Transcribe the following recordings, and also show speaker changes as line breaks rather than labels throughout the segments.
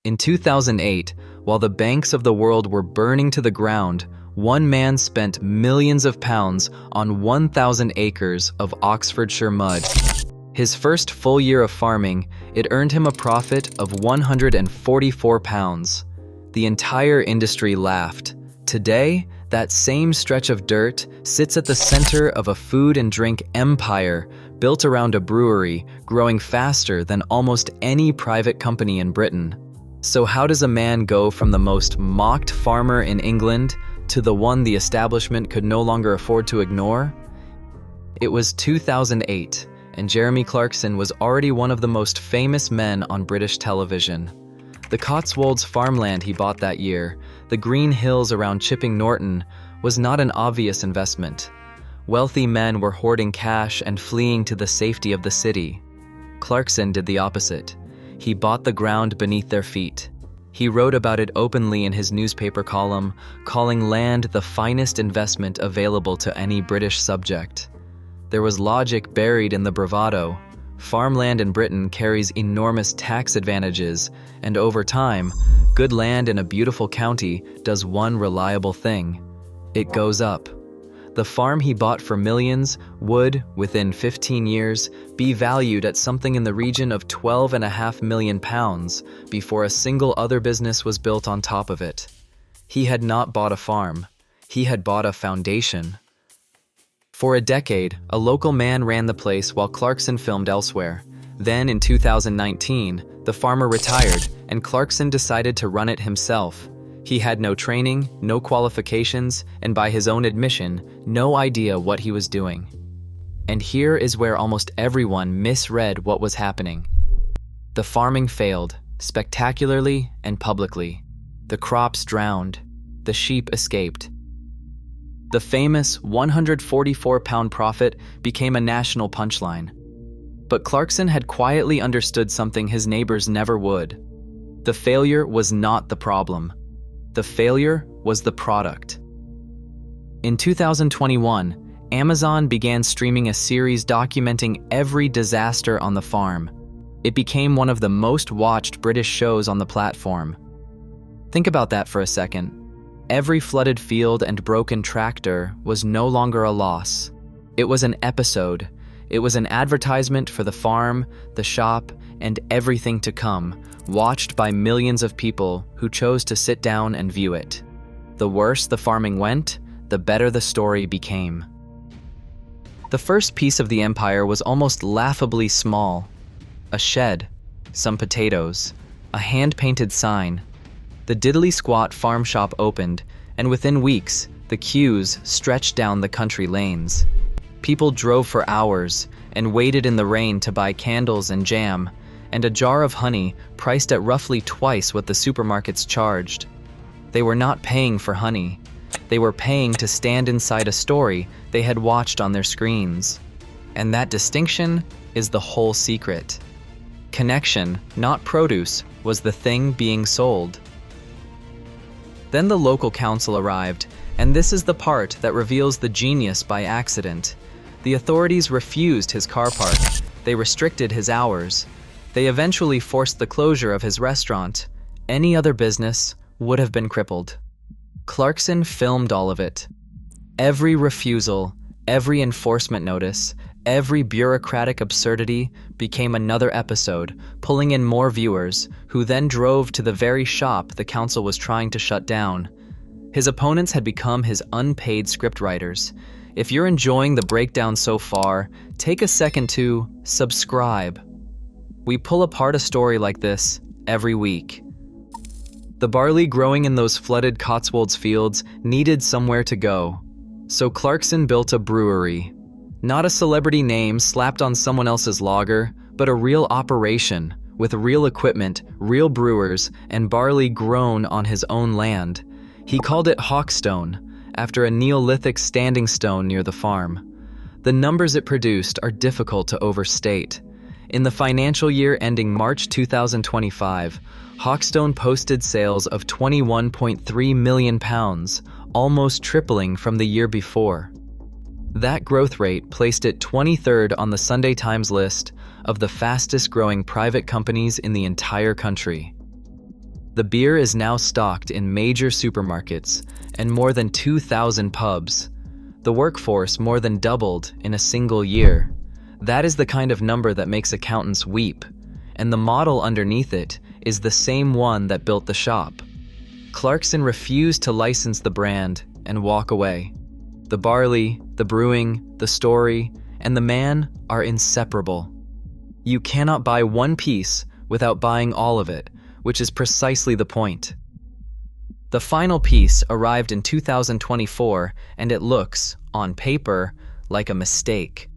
In 2008, while the banks of the world were burning to the ground, one man spent millions of pounds on 1,000 acres of Oxfordshire mud. His first full year of farming, it earned him a profit of £144. The entire industry laughed. Today, that same stretch of dirt sits at the center of a food and drink empire built around a brewery, growing faster than almost any private company in Britain. So how does a man go from the most mocked farmer in England to the one the establishment could no longer afford to ignore? It was 2008, and Jeremy Clarkson was already one of the most famous men on British television. The Cotswolds farmland he bought that year, the green hills around Chipping Norton, was not an obvious investment. Wealthy men were hoarding cash and fleeing to the safety of the city. Clarkson did the opposite. He bought the ground beneath their feet. He wrote about it openly in his newspaper column, calling land the finest investment available to any British subject. There was logic buried in the bravado. Farmland in Britain carries enormous tax advantages, and over time, good land in a beautiful county does one reliable thing. It goes up. The farm he bought for millions would, within 15 years, be valued at something in the region of £12.5 million before a single other business was built on top of it. He had not bought a farm. He had bought a foundation. For a decade, a local man ran the place while Clarkson filmed elsewhere. Then, in 2019, the farmer retired, and Clarkson decided to run it himself. He had no training, no qualifications, and by his own admission, no idea what he was doing. And here is where almost everyone misread what was happening. The farming failed, spectacularly and publicly. The crops drowned. The sheep escaped. The famous 144-pound profit became a national punchline. But Clarkson had quietly understood something his neighbors never would. The failure was not the problem. The failure was the product. In 2021, Amazon began streaming a series documenting every disaster on the farm. It became one of the most watched British shows on the platform. Think about that for a second. Every flooded field and broken tractor was no longer a loss. It was an episode. It was an advertisement for the farm, the shop, and everything to come, watched by millions of people who chose to sit down and view it. The worse the farming went, the better the story became. The first piece of the empire was almost laughably small. A shed, some potatoes, a hand-painted sign. The diddly-squat farm shop opened, and within weeks, the queues stretched down the country lanes. People drove for hours and waited in the rain to buy candles and jam, and a jar of honey priced at roughly twice what the supermarkets charged. They were not paying for honey. They were paying to stand inside a story they had watched on their screens. And that distinction is the whole secret. Connection, not produce, was the thing being sold. Then the local council arrived, and this is the part that reveals the genius by accident. The authorities refused his car park. They restricted his hours. They eventually forced the closure of his restaurant. Any other business would have been crippled. Clarkson filmed all of it. Every refusal, every enforcement notice, every bureaucratic absurdity became another episode, pulling in more viewers, who then drove to the very shop the council was trying to shut down. His opponents had become his unpaid scriptwriters. If you're enjoying the breakdown so far, take a second to subscribe. We pull apart a story like this every week. The barley growing in those flooded Cotswolds fields needed somewhere to go. So Clarkson built a brewery. Not a celebrity name slapped on someone else's lager, but a real operation, with real equipment, real brewers, and barley grown on his own land. He called it Hawkstone, after a Neolithic standing stone near the farm. The numbers it produced are difficult to overstate. In the financial year ending March 2025, Hawkstone posted sales of £21.3 million, almost tripling from the year before. That growth rate placed it 23rd on the Sunday Times list of the fastest growing private companies in the entire country. The beer is now stocked in major supermarkets and more than 2,000 pubs. The workforce more than doubled in a single year. That is the kind of number that makes accountants weep, and the model underneath it is the same one that built the shop. Clarkson refused to license the brand and walk away. The barley, the brewing, the story, and the man are inseparable. You cannot buy one piece without buying all of it, which is precisely the point. The final piece arrived in 2024, and it looks, on paper, like a mistake.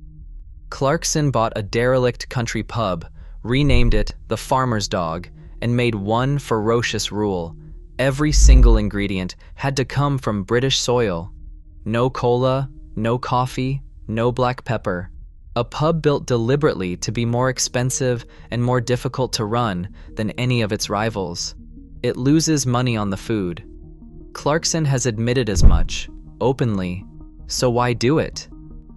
Clarkson bought a derelict country pub, renamed it the Farmer's Dog, and made one ferocious rule. Every single ingredient had to come from British soil. No cola, no coffee, no black pepper. A pub built deliberately to be more expensive and more difficult to run than any of its rivals. It loses money on the food. Clarkson has admitted as much, openly. So why do it?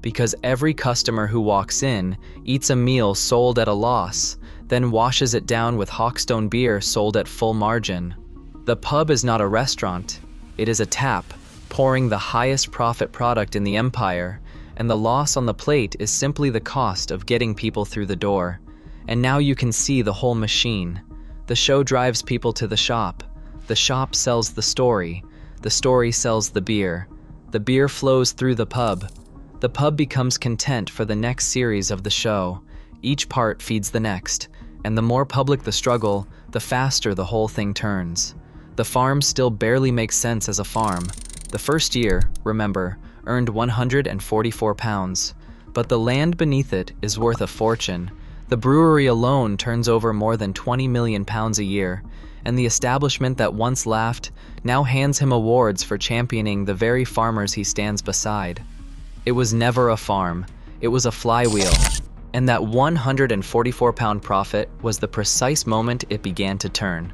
Because every customer who walks in eats a meal sold at a loss, then washes it down with Hawkstone beer sold at full margin. The pub is not a restaurant. It is a tap, pouring the highest profit product in the empire, and the loss on the plate is simply the cost of getting people through the door. And now you can see the whole machine. The show drives people to the shop sells the story sells the beer flows through the pub becomes content for the next series of the show. Each part feeds the next, and the more public the struggle, the faster the whole thing turns. The farm still barely makes sense as a farm. The first year, remember, earned £144, but the land beneath it is worth a fortune. The brewery alone turns over more than £20 million a year, and the establishment that once laughed now hands him awards for championing the very farmers he stands beside. It was never a farm, it was a flywheel, and that £144 profit was the precise moment it began to turn.